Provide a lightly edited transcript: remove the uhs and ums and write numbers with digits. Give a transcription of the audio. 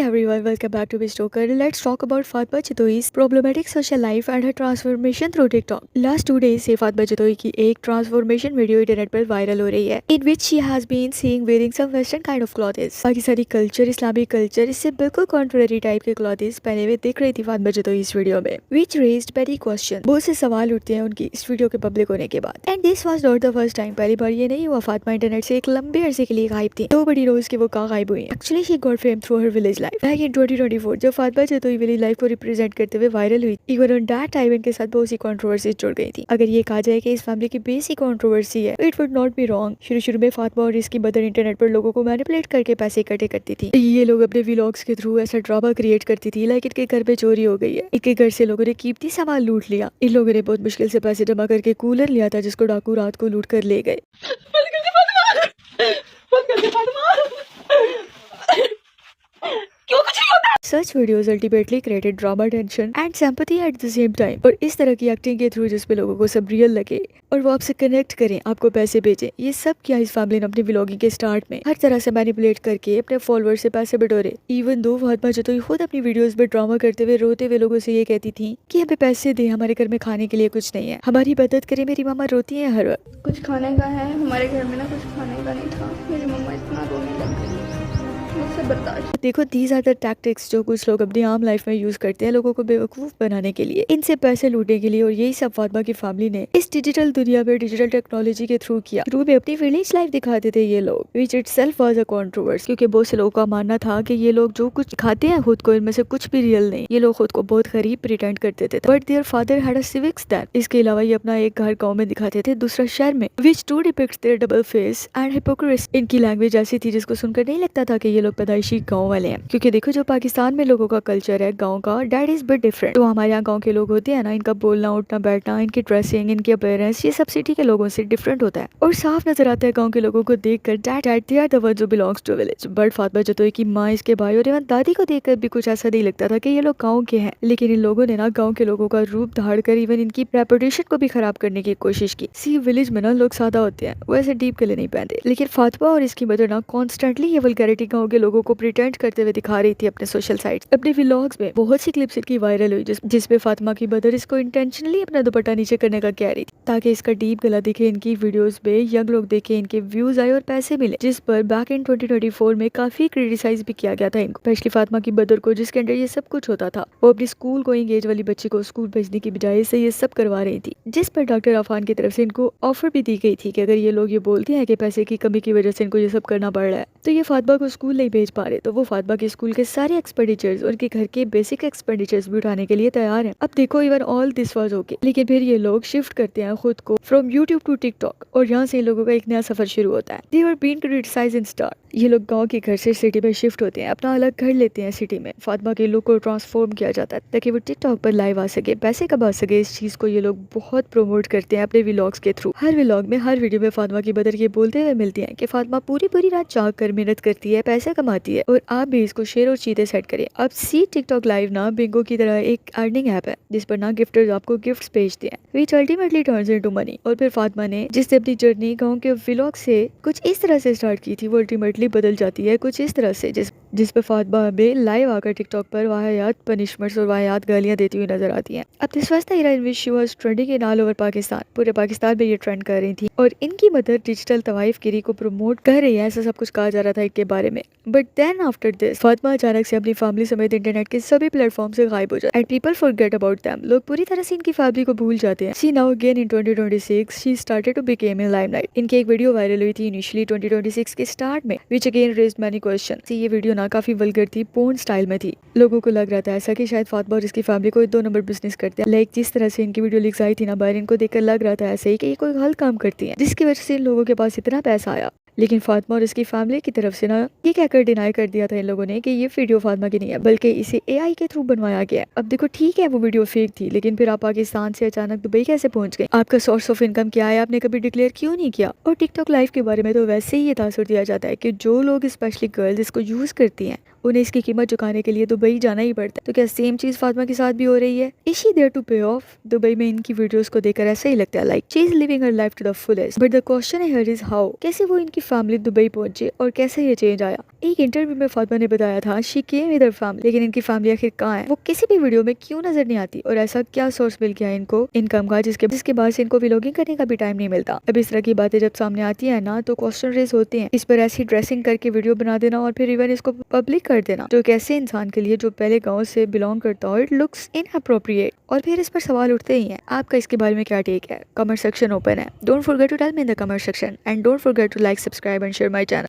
everyone, welcome back to Bistoker. Let's talk about Fatma Chitoi's problematic social life and her transformation through TikTok. Last 2 days से फातिमा चितोई की एक transformation video internet पर viral हो रही है, in which she has been seen wearing some western kind of clothes. Pakistani culture, Islamic culture, इससे बिल्कुल contrary type के क्लॉथेस पहने हुए दिख रही थी फातिमा चितोई इस वीडियो में, which raised many questions. बहुत से सवाल उठते हैं उनकी इस वीडियो के पब्लिक होने के बाद. And this was not the first time. पहली बार ये नहीं हुआ फातिमा इंटरनेट से एक लंबे अरसे के लिए गायब थी. 2 बड़ी रोज के वो कहाँ गायब हुई. Actually she got fame through her village life. Back in 2024 जब फातिमा चितोई विलेज लाइफ को रिप्रेजेंट करते हुए वायरल हुई, इवन ऑन दैट टाइम इनके साथ बहुत सी कंट्रोवर्सीज जुड़ गई थी. अगर ये कहा जाए कि इस फैमिली की बेसिक कंट्रोवर्सी है, it would not be wrong. शुरू में फातिमा और इसकी मदर इंटरनेट पर लोगों को मैनिपुलेट करके पैसे इकट्ठे करती थी. ये लोग अपने व्लॉग्स के थ्रू ऐसा ड्रामा क्रिएट करती थी लाइक इनके घर पे चोरी हो गई है, इनके घर से लोगों ने कीमती सामान लूट लिया. इन लोगों ने बहुत मुश्किल से पैसे जमा करके कूलर लिया था जिसको डाकू रात को लूट कर ले गए. Such videos ultimately created drama, tension and sympathy at the same time. और इस तरह की एक्टिंग के थ्रू जिसपे लोगों को सब रियल लगे और वो आपसे कनेक्ट करें, आपको पैसे भेजें, ये सब किया इस फैमिली ने अपनी व्लॉगिंग के स्टार्ट में. हर तरह से मैनिपुलेट करके अपने फॉलोअर्स से पैसे बटोरे. इवन दो फातिमा चितोई खुद अपनी वीडियोस में ड्रामा करते हुए रोते हुए लोगों से ये कहती थी कि हमें पैसे दें, हमारे घर में खाने के लिए कुछ नहीं है, हमारी मदद करें, मेरी मामा रोती है हर वक्त. कुछ खाने का है, हमारे घर में ना कुछ खाने का नहीं था, मेरी मम्मा इतना रोने लग गई, मुझसे बर्दाश्त. देखो दीज आर द टैक्टिक्स जो कुछ लोग अपनी आम लाइफ में यूज करते हैं लोगों को बेवकूफ बनाने के लिए, इनसे पैसे लूटने के लिए. और यही सब फातिमा की फैमिली ने इस डिजिटल दुनिया में डिजिटल टेक्नोलॉजी के थ्रू किया. शुरू में अपनी विलेज लाइफ दिखाते थे ये लोग, विच इटसेल्फ वाज अ कंट्रोवर्सी, क्योंकि बहुत से लोगों का मानना था कि ये लोग जो कुछ खाते हैं खुद को, इनमें से कुछ भी रियल नहीं. ये लोग खुद को बहुत गरीब प्रिटेंड करते थे, but their father had a civic stand. इसके अलावा ये अपना एक घर गाँव में दिखाते थे, दूसरा शहर में, which too depicts their double face and hypocrisy. इनकी लैंग्वेज ऐसी थी जिसको सुनकर नहीं लगता था कि ये लोग पैदाइशी गाँव वाले हैं, क्योंकि देखो जो पाकिस्तान में लोगों का कल्चर है गांव का, दैट इज बिट डिफरेंट. तो हमारे यहाँ गांव के लोग होते हैं ना, इनका बोलना उठना बैठना, इनकी ड्रेसिंग, इनकी अपीयरेंस, ये सब सिटी के लोगों से डिफरेंट होता है. और साफ नजर आता है गांव के लोगों को देखकर that they are the ones who belongs to village. But Fatima Chitoi की माँ, इसके भाई और इवन दादी को देखकर भी कुछ ऐसा नहीं लगता था कि ये लोग गाँव के हैं. लेकिन इन लोगों ने ना गाँव के लोगों का रूप धार कर इवन इनकी रेपुटेशन को भी खराब करने की कोशिश की. सी विलेज में ना लोग सादा होते हैं, वो ऐसे डीप कलर नहीं पहनते. लेकिन फातिमा और इसकी मदर ना कॉन्स्टेंटली ये वल्गैरिटी गाँव के लोगों को प्रिटेंड करते हुए दिखा रही थी अपने सोशल साइट्स. अपने व्लॉग्स में बहुत सी क्लिप्स इनकी वायरल हुई जिसपे फातिमा की मदर इसको इंटेंशनली अपना दुपट्टा नीचे करने का कह रही थी ताकि इसका डीप गला दिखे. इनकी वीडियोस में यंग लोग देखे, इनके व्यूज आए और पैसे मिले, जिस पर बैक इन 2024 में काफी क्रिटिसाइज भी किया गया था इनको, स्पेशली फातिमा की मदर को जिसके अंडर ये सब कुछ होता था. वो अपनी स्कूल गोइंग एज वाली बच्ची को स्कूल भेजने की बजाय से ये सब करवा रही थी, जिस पर डॉक्टर अफान की तरफ से इनको ऑफर भी दी गई थी कि अगर ये लोग ये बोलते हैं कि पैसे की कमी की वजह से इनको ये सब करना पड़ रहा है तो ये फातिमा को स्कूल नहीं भेज पा रहे, तो वो फातिमा के स्कूल के सारे एक्सपेंडिचर्स, उनके घर के बेसिक एक्सपेंडिचर्स भी उठाने के लिए तैयार हैं. अब देखो even all this was okay, लेकिन फिर ये लोग शिफ्ट करते हैं खुद को फ्रॉम यूट्यूब टू टिकटॉक और यहाँ से इन लोगों का एक नया सफर शुरू होता है. दे वर बीन क्रिटिसाइज्ड इन स्टार्ट. ये लोग गांव के घर से सिटी में शिफ्ट होते हैं, अपना अलग घर लेते हैं सिटी में. फातिमा के लुक को ट्रांसफॉर्म किया जाता है ताकि वो टिकटॉक पर लाइव आ सके, पैसे कमा सके. इस चीज को ये लोग बहुत प्रमोट करते हैं अपने व्लॉग्स के थ्रू. हर व्लॉग में, हर वीडियो में फातिमा की मदर ये बोलते हुए मिलती हैं कि फातिमा पूरी पूरी रात जाग कर मेहनत करती है, पैसा कमाती है और आप भी इसको शेयर और चीजें सेट करें. अब सी टिकटॉक लाइव ना बिंगो की तरह एक अर्निंग ऐप है जिस पर ना गिफ्टर्स आपको गिफ्ट्स भेजते हैं, which ultimately turns into money. और फिर फातिमा ने जिससे अपनी जर्नी गांव के व्लॉग से कुछ इस तरह से स्टार्ट की थी, वो अल्टीमेटली बदल जाती है कुछ इस तरह से जिस पर फातिमा हमें लाइव आकर टिकटॉक पर वाहियात पनिशमेंट्स और वाहियात गालियां देती हुई नजर आती हैं. अब this was the era in which she was trending in all over Pakistan. पूरे पाकिस्तान में ये ट्रेंड कर रही थी और इनकी मदर डिजिटल तवाइफ गिरी को प्रमोट कर रही है, ऐसा सब कुछ कहा जा रहा था इनके बारे में. But then after this Fatima अचानक से अपनी फैमिली समेत इंटरनेट के सभी प्लेटफॉर्म से गायब हो जाती है and people forget about them. लोग पूरी तरह से इनकी फैमिली को भूल जाते हैं. See now again in 2026 she started to became in limelight. इनकी एक वीडियो वायरल हुई थी इनिशियली 2026 के स्टार्ट में, which again raised many question. ये वीडियो ना काफी वल्गर थी, पोर्न स्टाइल में थी. लोगों को लग रहा था ऐसा कि शायद फातिमा और इसकी फैमिली को 2 नंबर बिजनेस करते हैं. लाइक जिस तरह से इनकी वीडियो लीक्स आई थी ना बाहर, इनको देखकर लग रहा था ऐसे ही कि ये कोई गलत काम करती है, जिसकी वजह से इन लोगों के पास इतना पैसा आया. लेकिन फातिमा और इसकी फैमिली की तरफ से ना ये कहकर डिनाई कर दिया था इन लोगों ने कि ये वीडियो फातिमा की नहीं है, बल्कि इसे एआई के थ्रू बनवाया गया है. अब देखो ठीक है वो वीडियो फेक थी, लेकिन फिर आप पाकिस्तान से अचानक दुबई कैसे पहुंच गए? आपका सोर्स ऑफ इनकम क्या है, आपने कभी डिक्लेयर क्यों नहीं किया? और टिकटॉक लाइव के बारे में तो वैसे ही ये तासुर दिया जाता है कि जो लोग स्पेशली गर्ल्स इसको यूज करती हैं उन्हें इसकी कीमत चुकाने के लिए दुबई जाना ही पड़ता है। तो क्या सेम चीज फातिमा के साथ भी हो रही है? Is she there to pay off? Dubai में इनकी वीडियोस को देखकर ऐसा ही लगता है like she is living her life to the fullest. But the question here is how? कैसे वो इनकी फैमिली दुबई पहुंचे और कैसे ये चेंज आया? एक इंटरव्यू में फातिमा ने बताया था she came with her family, लेकिन इनकी फैमिली आखिर कहाँ है? वो किसी भी वीडियो में क्यों नजर नहीं आती? और ऐसा क्या सोर्स मिल गया इनको इनकम का जिसके बाद से इनको व्लॉगिंग करने का भी टाइम नहीं मिलता? अब इस तरह की बातें जब सामने आती है ना तो क्वेश्चन रेज होते हैं। इस पर ऐसी ड्रेसिंग करके वीडियो बना देना और फिर इवन इसको पब्लिक कर देना, जो एक ऐसे इंसान के लिए जो पहले गाँव से बिलोंग करता हो, इट लुक्स इनअप्रोप्रिएट। और फिर इस पर सवाल उठते ही हैं। आपका इसके बारे में क्या टेक है? कमेंट सेक्शन ओपन है। Don't forget to tell me in the comment section and don't forget to like, subscribe and share my channel.